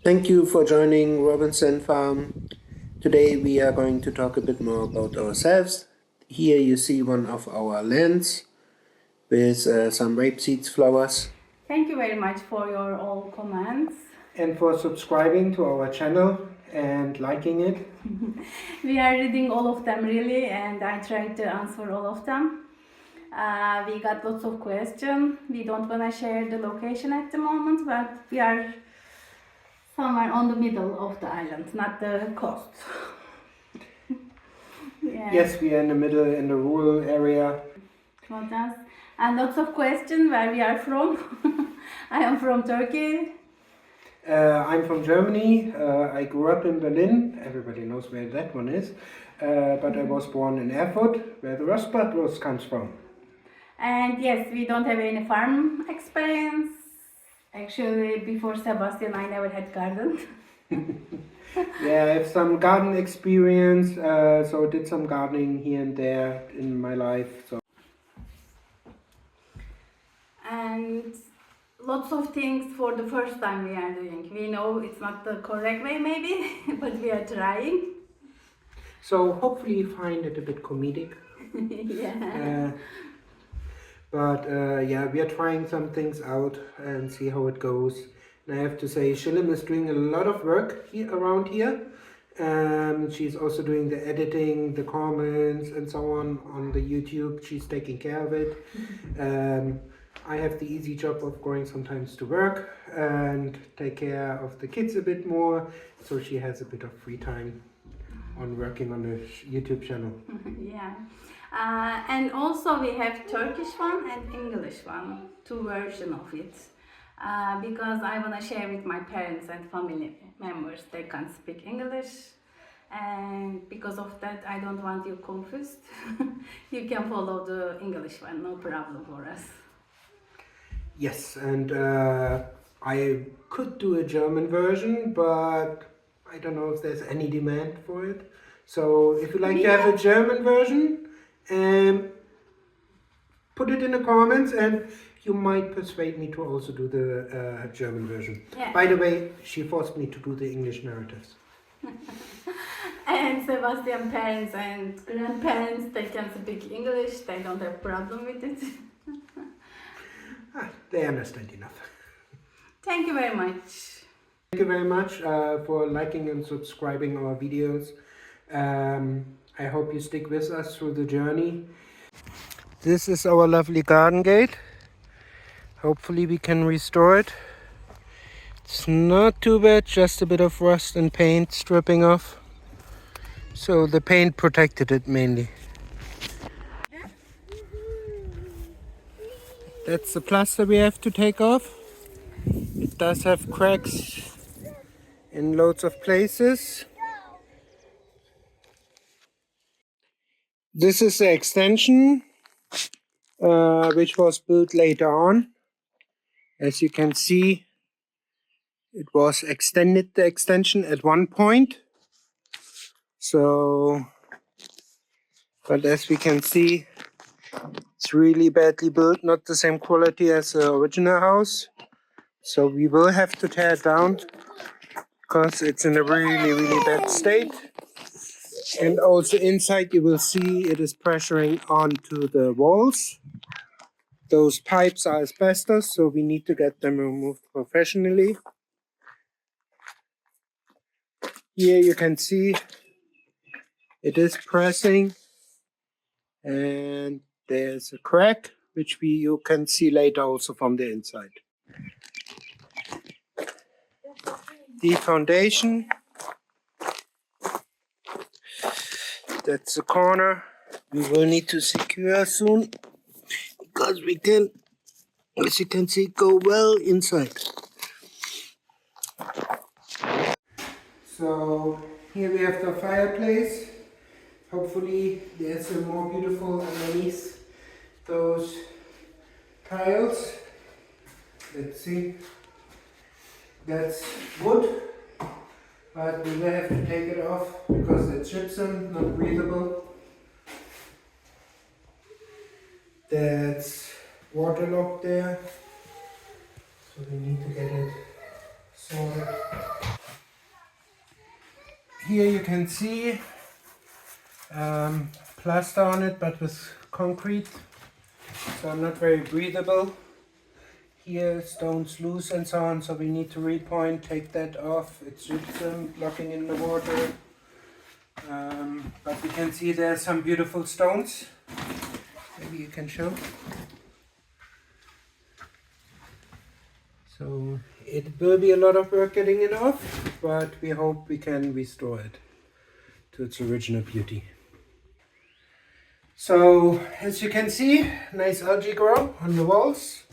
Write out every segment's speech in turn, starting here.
Thank you for joining Robinson Farm. Today we are going to talk a bit more about ourselves. Here you see one of our lands with some rapeseed flowers. Thank you very much for your all comments. And for subscribing to our channel and liking it. We are reading all of them really, and I tried to answer all of them. We got lots of questions. We don't want to share the location at the moment, but we are somewhere on the middle of the island, not the coast. Yeah. Yes, we are in the middle, in the rural area. What else? And lots of questions where we are from. I am from Turkey. I'm from Germany. I grew up in Berlin. Everybody knows where that one is. But I was born in Erfurt, where the Rostbrat roast comes from. And yes, we don't have any farm experience. Actually, before Sebastian, I never had garden. Yeah, I have some garden experience, so I did some gardening here and there in my life. So. And lots of things for the first time we are doing. We know it's not the correct way maybe, but we are trying. So hopefully you find it a bit comedic. Yeah. Yeah, we are trying some things out and see how it goes. And I have to say, Shilim is doing a lot of work around here. She's also doing the editing, the comments and so on the YouTube. She's taking care of it. I have the easy job of going sometimes to work and take care of the kids a bit more. So she has a bit of free time on working on the YouTube channel. Yeah. And also we have Turkish one and English one, two versions of it. Because I want to share with my parents and family members, they can't speak English. And because of that, I don't want you confused. You can follow the English one, no problem for us. Yes, and I could do a German version, but I don't know if there's any demand for it. So if you'd like to have a German version, put it in the comments and you might persuade me to also do the German version. Yeah. By the way, she forced me to do the English narratives. And Sebastian's parents and grandparents, they can speak English, they don't have problem with it. They understand enough. Thank you very much. Thank you very much for liking and subscribing our videos. I hope you stick with us through the journey. This is our lovely garden gate. Hopefully we can restore it. It's not too bad, just a bit of rust and paint stripping off. So the paint protected it mainly. That's the plaster we have to take off. It does have cracks in loads of places. This is the extension, which was built later on. As you can see, it was extended, the extension, at one point. So, but as we can see, it's really badly built, not the same quality as the original house. So we will have to tear it down because it's in a really bad state. And also inside you will see it is pressuring onto the walls. Those pipes are asbestos, so we need to get them removed professionally. Here you can see it is pressing and there's a crack which you can see later also from the inside. The foundation, that's the corner. We will need to secure soon because we can, as you can see, go well inside. So here we have the fireplace. Hopefully there's a more beautiful underneath those tiles. Let's see. That's wood, but we will have to take it off because it's gypsum, not breathable. That's waterlogged there, so we need to get it sorted. Here you can see plaster on it, but with concrete, so not very breathable. Here stones loose and so on, so we need to repoint, take that off. It's gypsum blocking in the water. But we can see there are some beautiful stones. Maybe you can show. So it will be a lot of work getting it off, but we hope we can restore it to its original beauty. So as you can see, nice algae grow on the walls.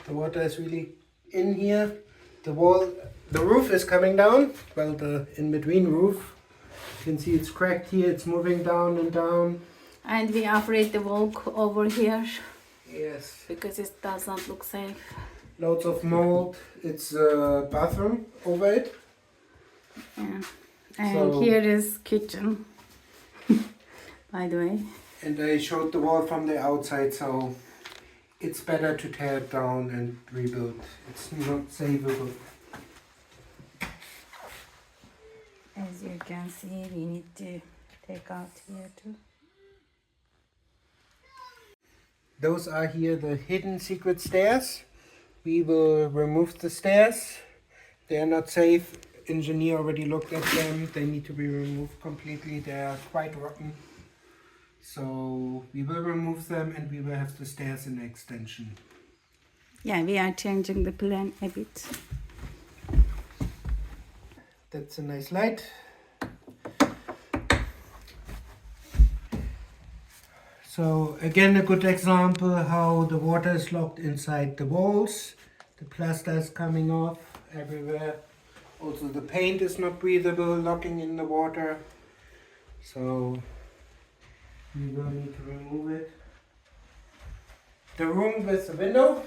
The water is really in here. The roof is coming down. Well, the in-between roof. You can see it's cracked here. It's moving down and down. And we are afraid to walk over here. Yes. Because it does not look safe. Loads of mold. It's a bathroom over it. Yeah. And here is kitchen. By the way. And I showed the wall from the outside, so it's better to tear it down and rebuild. It's not savable. As you can see, we need to take out here too. Those are here the hidden secret stairs. We will remove the stairs. They are not safe. Engineer already looked at them. They need to be removed completely. They are quite rotten. So we will remove them and we will have the stairs in the extension. Yeah, we are changing the plan a bit. That's a nice light. So again, a good example how the water is locked inside the walls. The plaster is coming off everywhere. Also the paint is not breathable, locking in the water. So we will need to remove it. The room with the window.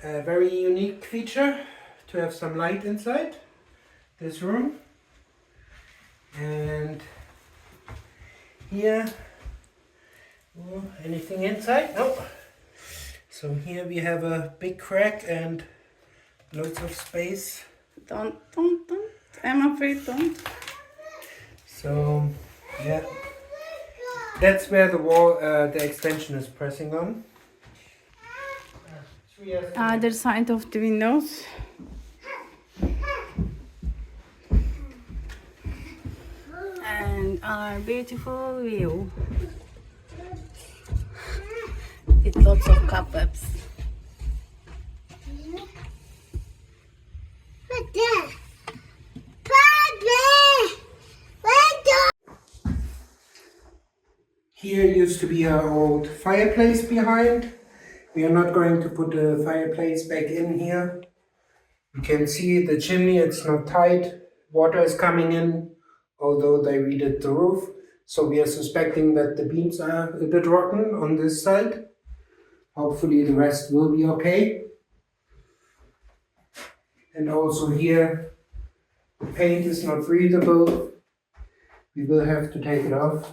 A very unique feature to have some light inside this room. And here, oh, anything inside? No. So here we have a big crack and loads of space. Don't. I'm afraid don't. So yeah, that's where the wall, the extension is pressing on. Other side of the windows. And our beautiful view. With lots of cobwebs. Here used to be our old fireplace behind. We are not going to put the fireplace back in here. You can see the chimney, it's not tight. Water is coming in, although they redid the roof. So we are suspecting that the beams are a bit rotten on this side. Hopefully the rest will be okay. And also here, the paint is not breathable. We will have to take it off.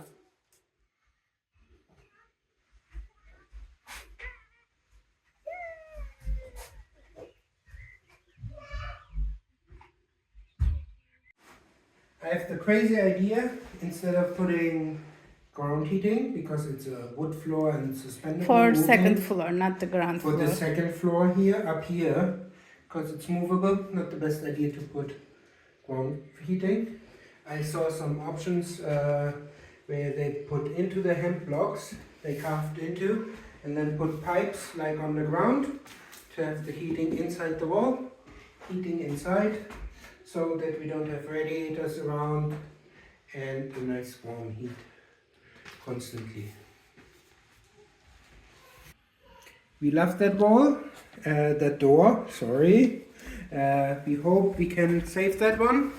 I have the crazy idea, instead of putting ground heating, because it's a wood floor and suspended. For second floor, not the ground floor. For the second floor here, up here, because it's movable, not the best idea to put ground heating. I saw some options where they put into the hemp blocks, they carved into, and then put pipes like on the ground to have the heating inside the wall, heating inside, so that we don't have radiators around and a nice warm heat constantly. We love that wall, that door, sorry. We hope we can save that one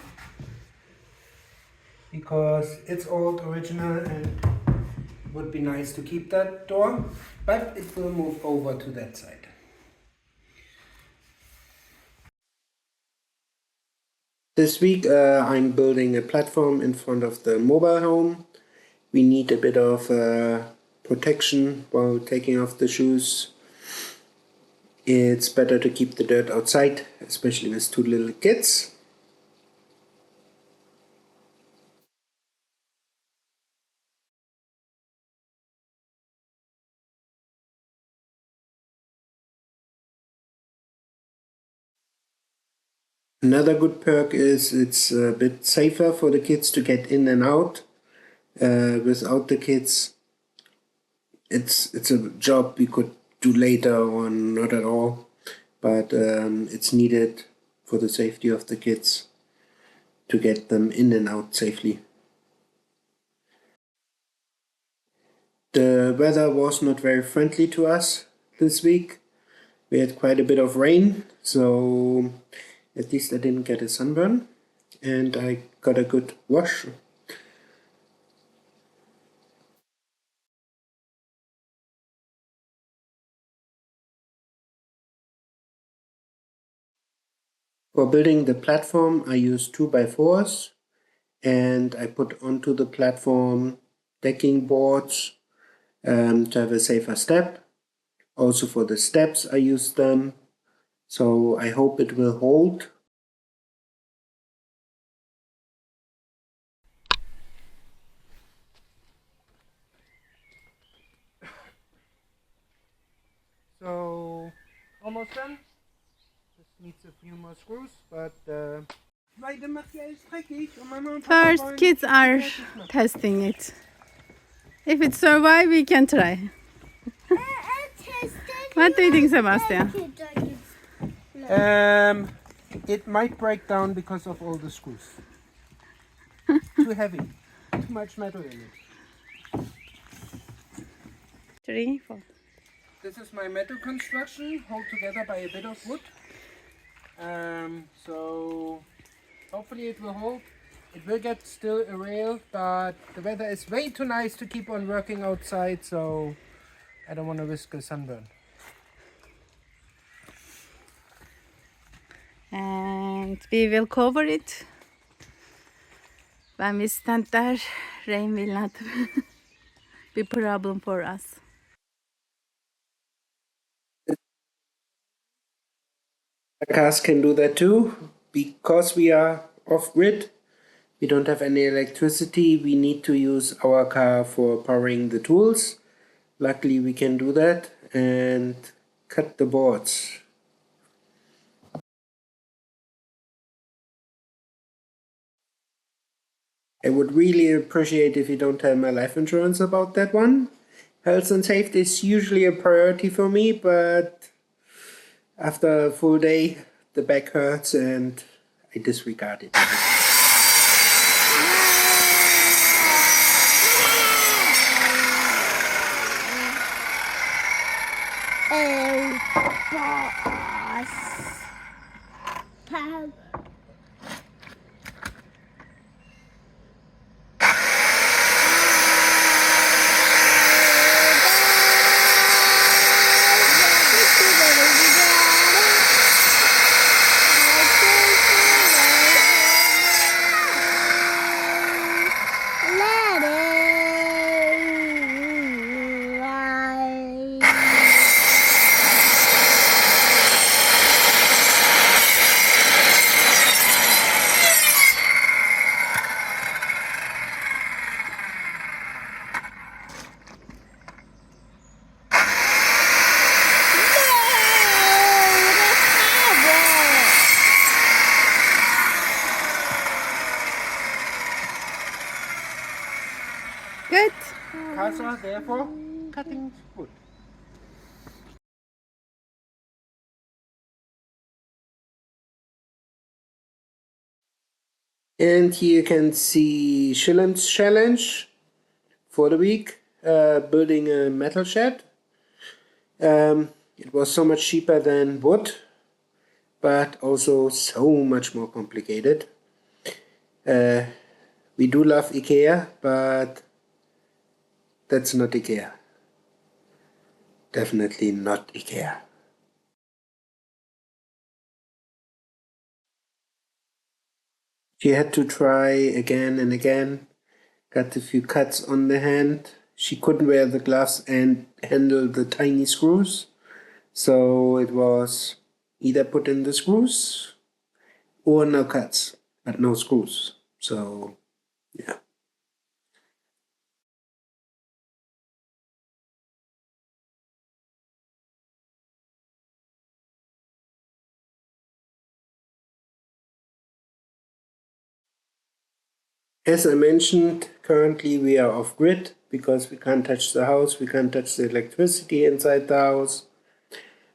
because it's old, original, and it would be nice to keep that door, but it will move over to that side. This week I'm building a platform in front of the mobile home. We need a bit of protection while taking off the shoes. It's better to keep the dirt outside, especially with two little kids. Another good perk is it's a bit safer for the kids to get in and out. Without the kids, it's a job we could do later or not at all, but it's needed for the safety of the kids to get them in and out safely. The weather was not very friendly to us this week. We had quite a bit of rain, so at least I didn't get a sunburn and I got a good wash. For building the platform, I used 2x4s and I put onto the platform decking boards to have a safer step. Also for the steps, I used them, so I hope it will hold. So almost done. Just needs a few more screws, but First, kids are testing it. If it survives, we can try. What do you think, Sebastian? It might break down because of all the screws. Too heavy. Too much metal in it. 3, 4. This is my metal construction, held together by a bit of wood. So hopefully it will hold. It will get still a rail, but the weather is way too nice to keep on working outside, so I don't want to risk a sunburn. And we will cover it. When we stand there, rain will not be a problem for us. The cars can do that too. Because we are off grid, we don't have any electricity, we need to use our car for powering the tools. Luckily we can do that and cut the boards. I would really appreciate if you don't tell my life insurance about that one. Health and safety is usually a priority for me, but after a full day, the back hurts and I disregard it. Good. Cars are therefore cutting wood. And here you can see Shillem's challenge for the week, building a metal shed. It was so much cheaper than wood, but also so much more complicated. We do love IKEA, but that's not IKEA. Definitely not IKEA. She had to try again and again, got a few cuts on the hand. She couldn't wear the gloves and handle the tiny screws. So it was either put in the screws or no cuts, but no screws. So, yeah. As I mentioned, currently we are off grid because we can't touch the house, we can't touch the electricity inside the house.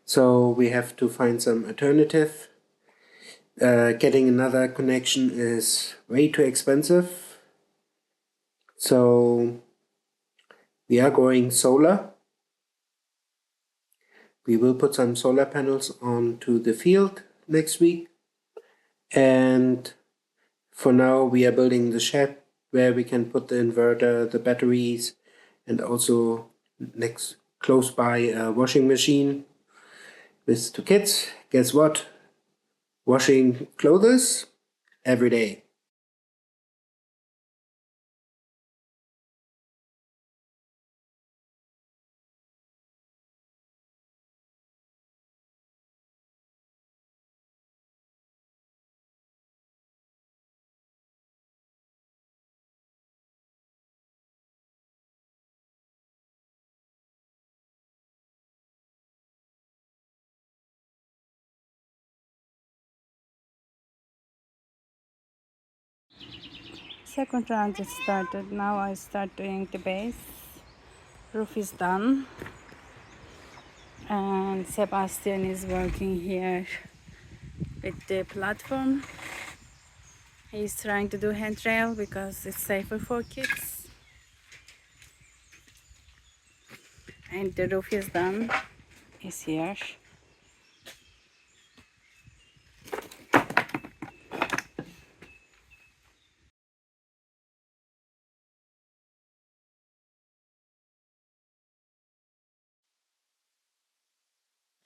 So we have to find some alternative. Getting another connection is way too expensive. So we are going solar. We will put some solar panels onto the field next week. And for now, we are building the shed where we can put the inverter, the batteries, and also next close by a washing machine with 2 kids. Guess what? Washing clothes every day. Second round just started. Now I start doing the base. Roof is done. And Sebastian is working here with the platform. He's trying to do handrail because it's safer for kids. And the roof is done. Is here.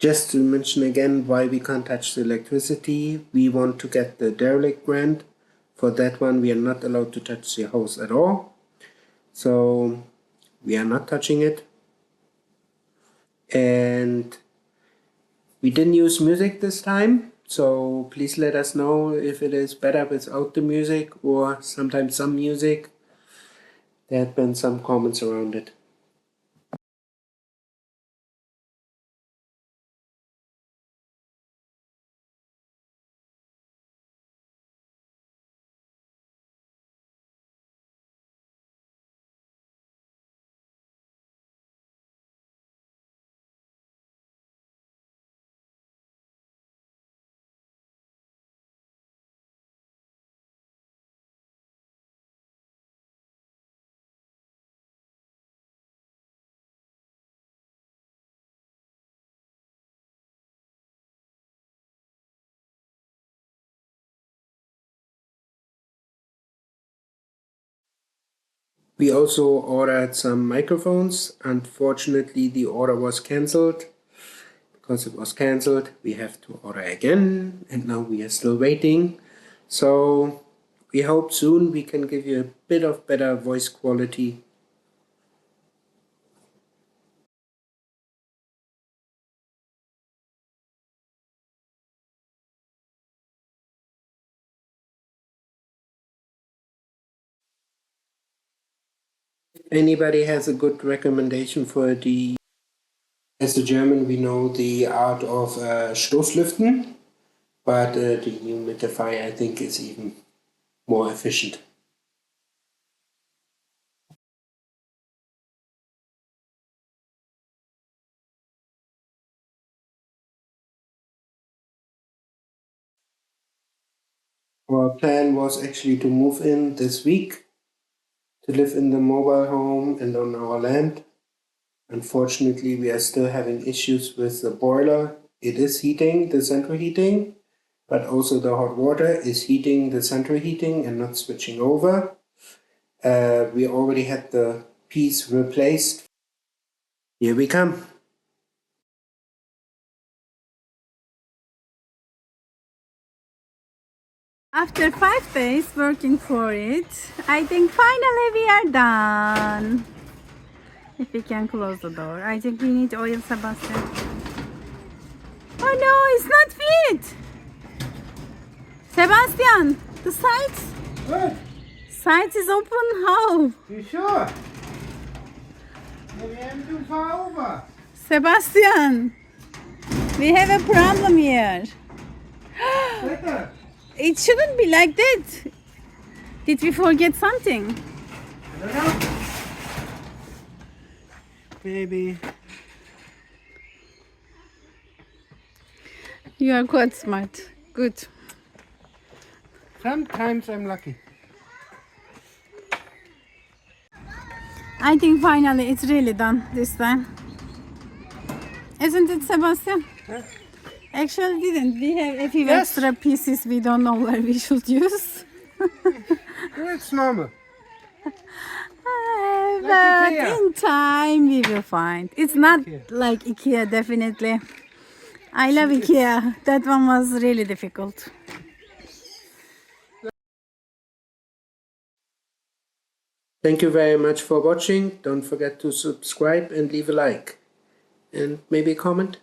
Just to mention again why we can't touch the electricity, we want to get the derelict grant. For that one, we are not allowed to touch the house at all. So we are not touching it. And we didn't use music this time. So please let us know if it is better without the music or sometimes some music. There have been some comments around it. We also ordered some microphones. Unfortunately, the order was cancelled. Because it was cancelled, we have to order again, and now we are still waiting. So we hope soon we can give you a bit of better voice quality. If anybody has a good recommendation for the, as a German, we know the art of Stoßlüften, but the humidifier I think is even more efficient. Our plan was actually to move in this week, to live in the mobile home and on our land. Unfortunately, we are still having issues with the boiler. It is heating the central heating, but also the hot water is heating the central heating and not switching over. We already had the piece replaced. Here we come. After 5 days working for it, I think finally we are done. If we can close the door. I think we need oil, Sebastian. Oh no, it's not fit! Sebastian, the sides? What? Sides is open, how? You sure? We are too far over. Sebastian, we have a problem here. Better. It shouldn't be like that. Did we forget something? I don't know. Maybe. You are quite smart. Good. Sometimes I'm lucky. I think finally it's really done this time. Isn't it, Sebastian? Huh? Actually didn't. We have a few Yes. extra pieces we don't know where we should use. It's normal. But IKEA. in time we will find. It's not IKEA. like IKEA, definitely. I love IKEA. That one was really difficult. Thank you very much for watching. Don't forget to subscribe and leave a like. And maybe a comment.